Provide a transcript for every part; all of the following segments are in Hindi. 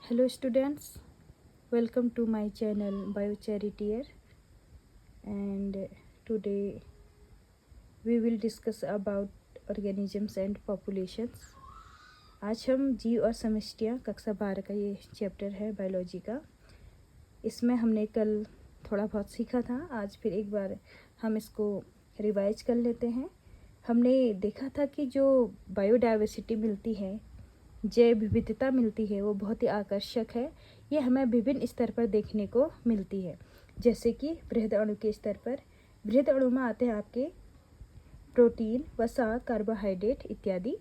Hello students, welcome to my channel Biocharitier, and today we will discuss about organisms and populations. आज हम जीव और समष्टियाँ कक्षा 12 का ये चैप्टर है बायोलॉजी का। इसमें हमने कल थोड़ा बहुत सीखा था, आज फिर एक बार हम इसको रिवाइज कर लेते हैं। हमने देखा था कि जो बायोडाइवर्सिटी मिलती है, जैव विविधता मिलती है, वो बहुत ही आकर्षक है। ये हमें विभिन्न स्तर पर देखने को मिलती है, जैसे कि बृहद अणु के स्तर पर। बृहद अणु में आते हैं आपके प्रोटीन, वसा, कार्बोहाइड्रेट इत्यादि।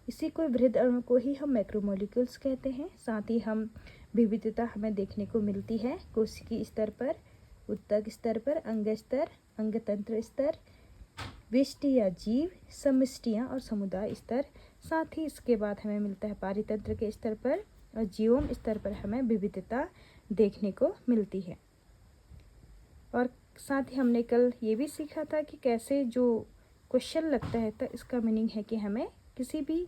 इसी को बृहद अणु को ही हम मैक्रोमोलिक्यूल्स कहते हैं। साथ ही हम विविधता हमें देखने को मिलती है कोशिकीय स्तर पर, ऊतक स्तर पर, अंग स्तर, अंगतंत्र स्तर, विष्टि या जीव, समष्टियाँ और समुदाय स्तर। साथ ही इसके बाद हमें मिलता है पारितंत्र के स्तर पर, और जीवोम स्तर पर हमें विविधता देखने को मिलती है। और साथ ही हमने कल ये भी सीखा था कि कैसे जो क्वेश्चन लगता है तो इसका मीनिंग है कि हमें किसी भी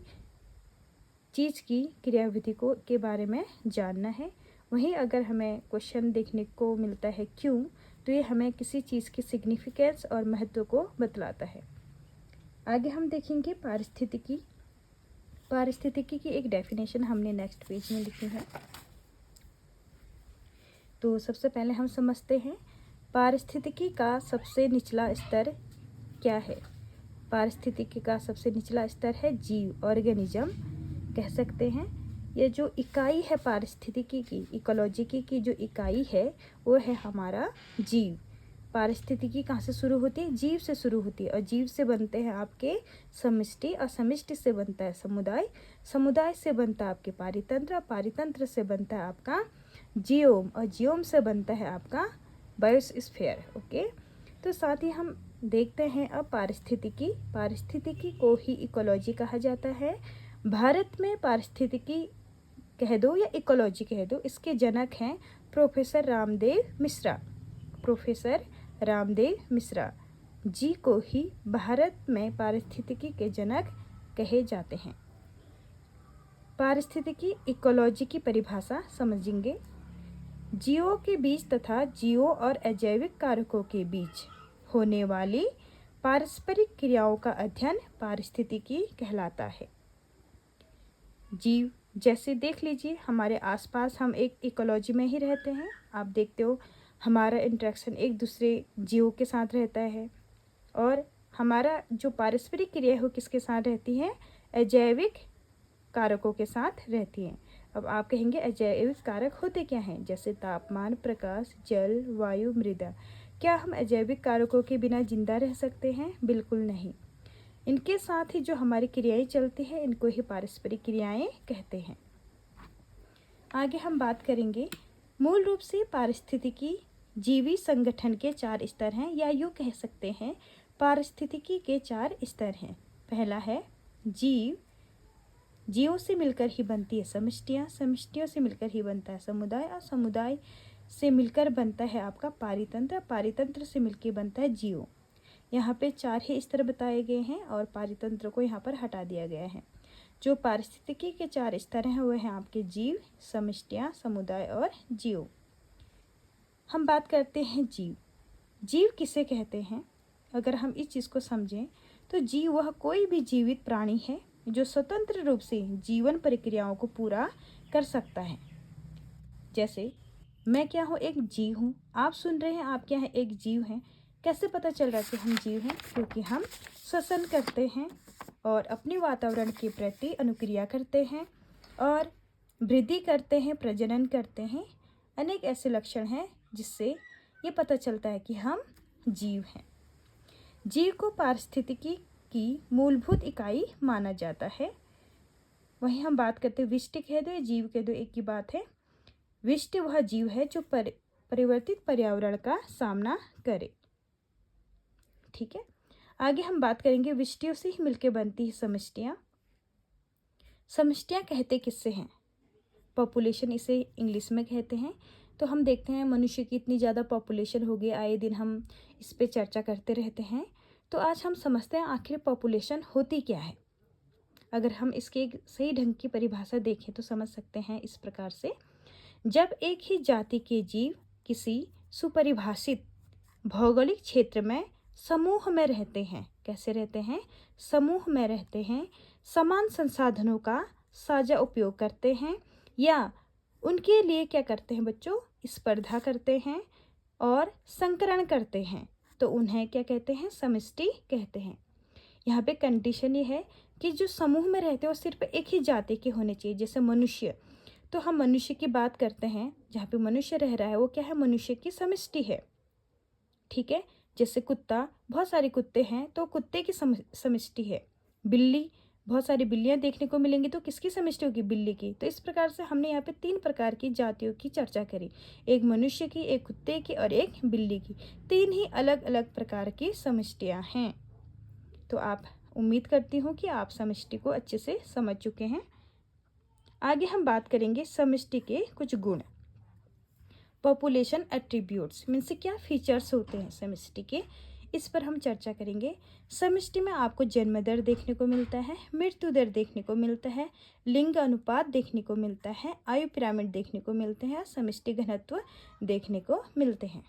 चीज़ की क्रियाविधि को के बारे में जानना है। वहीं अगर हमें क्वेश्चन देखने को मिलता है क्यों, तो ये हमें किसी चीज़ की सिग्निफिकेंस और महत्व को बतलाता है। आगे हम देखेंगे पारिस्थितिकी। पारिस्थितिकी की एक डेफिनेशन हमने नेक्स्ट पेज में लिखी है। तो सबसे पहले हम समझते हैं पारिस्थितिकी का सबसे निचला स्तर क्या है। पारिस्थितिकी का सबसे निचला स्तर है जीव, ऑर्गेनिज्म कह सकते हैं। ये जो इकाई है पारिस्थितिकी की, इकोलॉजिकी की जो इकाई है वो है हमारा जीव। पारिस्थितिकी कहाँ से शुरू होती है? जीव से शुरू होती है, और जीव से बनते हैं आपके समष्टि, और समष्टि से बनता है समुदाय, समुदाय से बनता है आपके पारितंत्र, पारितंत्र से बनता है आपका जियोम, और जियोम से बनता है आपका बायोस्फीयर। ओके, तो साथ ही हम देखते हैं अब पारिस्थितिकी। पारिस्थितिकी को ही इकोलॉजी कहा जाता है। भारत में पारिस्थितिकी कह दो या इकोलॉजी कह दो, इसके जनक हैं प्रोफेसर रामदेव मिश्रा। प्रोफेसर रामदेव मिश्रा जी को ही भारत में पारिस्थितिकी के जनक कहे जाते हैं। पारिस्थितिकी इकोलॉजी की परिभाषा समझेंगे। जीवों के बीच तथा जीवों और अजैविक कारकों के बीच होने वाली पारस्परिक क्रियाओं का अध्ययन पारिस्थितिकी कहलाता है। जीव जैसे देख लीजिए, हमारे आसपास हम एक इकोलॉजी में ही रहते हैं। आप देखते हो हमारा इंटरेक्शन एक दूसरे जीवों के साथ रहता है, और हमारा जो पारस्परिक क्रिया है वो किसके साथ रहती है? अजैविक कारकों के साथ रहती हैं। अब आप कहेंगे अजैविक कारक होते क्या हैं? जैसे तापमान, प्रकाश, जल, वायु, मृदा। क्या हम अजैविक कारकों के बिना जिंदा रह सकते हैं? बिल्कुल नहीं। इनके साथ ही जो हमारी क्रियाएं चलती हैं, इनको ही पारस्परिक क्रियाएं कहते हैं। आगे हम बात करेंगे। मूल रूप से पारिस्थितिकी जीवी संगठन के 4 स्तर हैं, या यूँ कह सकते हैं पारिस्थितिकी के 4 स्तर हैं। पहला है जीव, जीवों से मिलकर ही बनती है समष्टियाँ, समष्टियों से मिलकर ही बनता है समुदाय, और समुदाय से मिलकर बनता है आपका पारितंत्र, पारितंत्र से मिलकर बनता है जीव। यहाँ पे 4 ही स्तर बताए गए हैं, और पारितंत्र को यहाँ पर हटा दिया गया है। जो पारिस्थितिकी के 4 स्तर हैं वो हैं आपके जीव, समष्टियाँ, समुदाय और जीव। हम बात करते हैं जीव। जीव किसे कहते हैं? अगर हम इस चीज़ को समझें तो जीव वह कोई भी जीवित प्राणी है जो स्वतंत्र रूप से जीवन प्रक्रियाओं को पूरा कर सकता है। जैसे मैं क्या हूँ? एक जीव हूँ। आप सुन रहे हैं, आप क्या हैं? एक जीव हैं। कैसे पता चल रहा है कि हम जीव हैं? क्योंकि हम श्वसन करते हैं और अपने वातावरण के प्रति अनुक्रिया करते हैं, और वृद्धि करते हैं, प्रजनन करते हैं। अनेक ऐसे लक्षण हैं जिससे ये पता चलता है कि हम जीव हैं। जीव को पारिस्थितिकी की मूलभूत इकाई माना जाता है। वहीं हम बात करते हैं विष्टि कह दो या जीव कह दो, एक ही बात है। विष्टि वह जीव है जो परिवर्तित पर्यावरण का सामना करे। ठीक है, आगे हम बात करेंगे विष्टियों से ही मिलकर बनती है समष्टियाँ। समष्टियाँ कहते किससे हैं? पॉपुलेशन इसे इंग्लिश में कहते हैं। तो हम देखते हैं मनुष्य की इतनी ज़्यादा पॉपुलेशन हो गई, आए दिन हम इस पे चर्चा करते रहते हैं। तो आज हम समझते हैं आखिर पॉपुलेशन होती क्या है। अगर हम इसके एक सही ढंग की परिभाषा देखें तो समझ सकते हैं इस प्रकार से। जब एक ही जाति के जीव किसी सुपरिभाषित भौगोलिक क्षेत्र में समूह में रहते हैं, कैसे रहते हैं, समूह में रहते हैं, समान संसाधनों का साझा उपयोग करते हैं या उनके लिए क्या करते हैं बच्चों, स्पर्धा करते हैं और संकरण करते हैं, तो उन्हें क्या कहते हैं, समष्टि कहते हैं। यहाँ पे कंडीशन ये है कि जो समूह में रहते हैं वो सिर्फ एक ही जाति के होने चाहिए। जैसे मनुष्य, तो हम मनुष्य की बात करते हैं, जहाँ पे मनुष्य रह रहा है वो क्या है, मनुष्य की समष्टि है, ठीक है। जैसे कुत्ता, बहुत सारे कुत्ते हैं तो कुत्ते की समष्टि है। बिल्ली, बहुत सारी बिल्लियां देखने को मिलेंगी तो किसकी समष्टि होगी, बिल्ली की। तो इस प्रकार से हमने यहाँ पे 3 प्रकार की जातियों की चर्चा करी, एक मनुष्य की, एक कुत्ते की और एक बिल्ली की। 3 ही अलग अलग प्रकार की समष्टियाँ हैं। तो आप, उम्मीद करती हूँ कि आप समष्टि को अच्छे से समझ चुके हैं। आगे हम बात करेंगे समष्टि के कुछ गुण। पॉपुलेशन एट्रीब्यूट्स मीन्स क्या फीचर्स होते हैं समष्टि के, इस पर हम चर्चा करेंगे। समष्टि में आपको जन्म दर देखने को मिलता है, मृत्यु दर देखने को मिलता है, लिंग अनुपात देखने को मिलता है, आयु पिरामिड देखने को मिलते हैं, समष्टि घनत्व देखने को मिलते हैं।